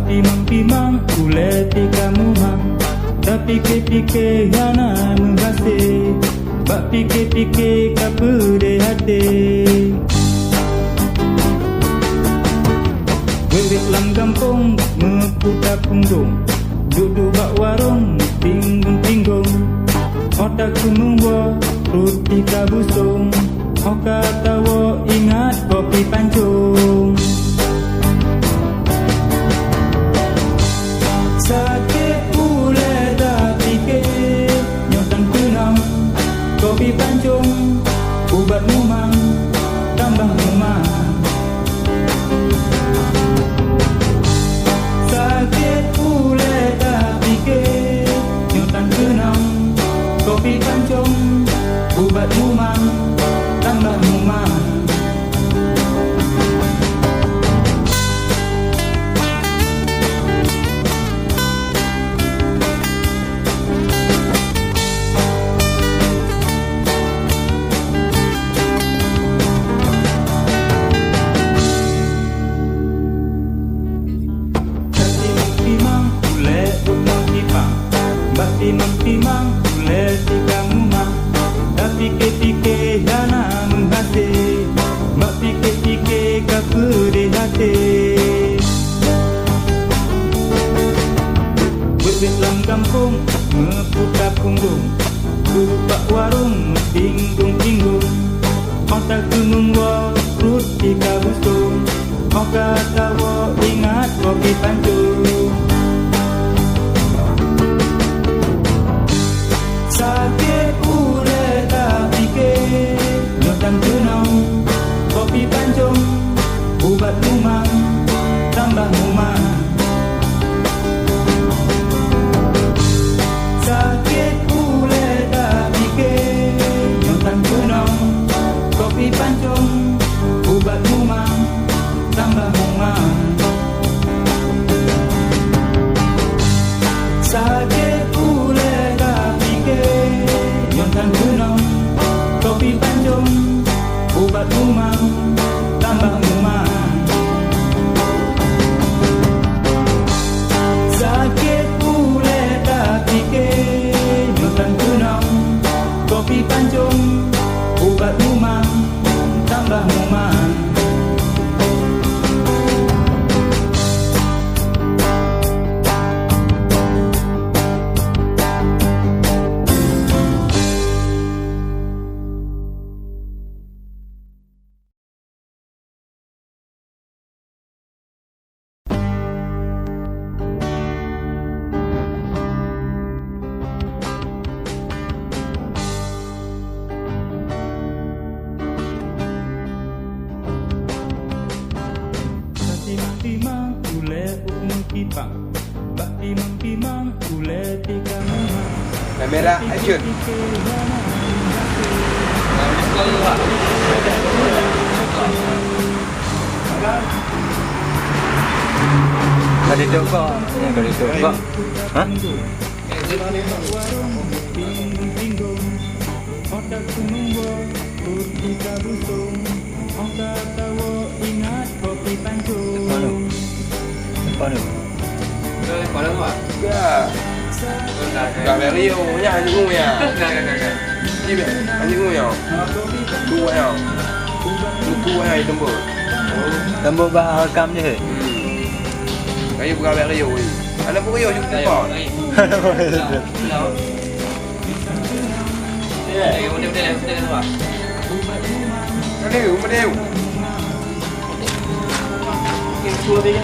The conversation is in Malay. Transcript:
Timang-timang ule kamu hang. Tak fikir-fikir hana menghasih. Bak fikir-fikir kapa de hati. Wewek lam kampung meputar punggung. Duduk bak warung tinggung-tinggung. Otak ku membuat roti kabusung. Oka tawa ingat kopi pancung. Sakit pula tak fikir nyotan kunang. Kopi pancung ubat mumang tambah mumang. Sakit pula tak fikir nyotan kunang. Kopi pancung ubat mumang tambah mumang. Timang-timang ule tiga mumang. Tak fikir-fikir dana menghasih. Bak fikir-fikir kapa di hati. Wewek lam kampung meputar punggung. Duduk bak warung tinggung-tinggung. Otak ku membuat roti kabusung. Oka tawa ingat kopi pancung. Sakit pula tak fikir nyotan kunang. Kopi pancung ubat mumang tambah mumang. Sakit pula tak fikir nyotan kunang. Kopi pancung ubat mumang tambah mumang. Sakit pula tak fikir nyotan kunang. Kopi pancung ubat mumang tambah mumang. Sakit pula tak fikir nyotan kunang. Kopi pancung ubat mumang tambah mumang. Timang-timang ule kipang. Bak timang-timang ule tiga mumang. Kamera action. Kali tu kok. Kali tu kok. Ha? Tinggung-tinggung. Otak ku membuat roti kabusung. Oka tawa ingat kopi pancung. Depan tu. Depan tu ah. Ya. Gak Rio nya hanya gue ya. Kan. Ni be. Hanya gue ya. Dua ya. Dua ya tembok. Tembok bah rekam je. Kayu buka Rio ni. Anak pun Rio juga depan. Ya. Betul tu ah. Madeu. Keluar dia.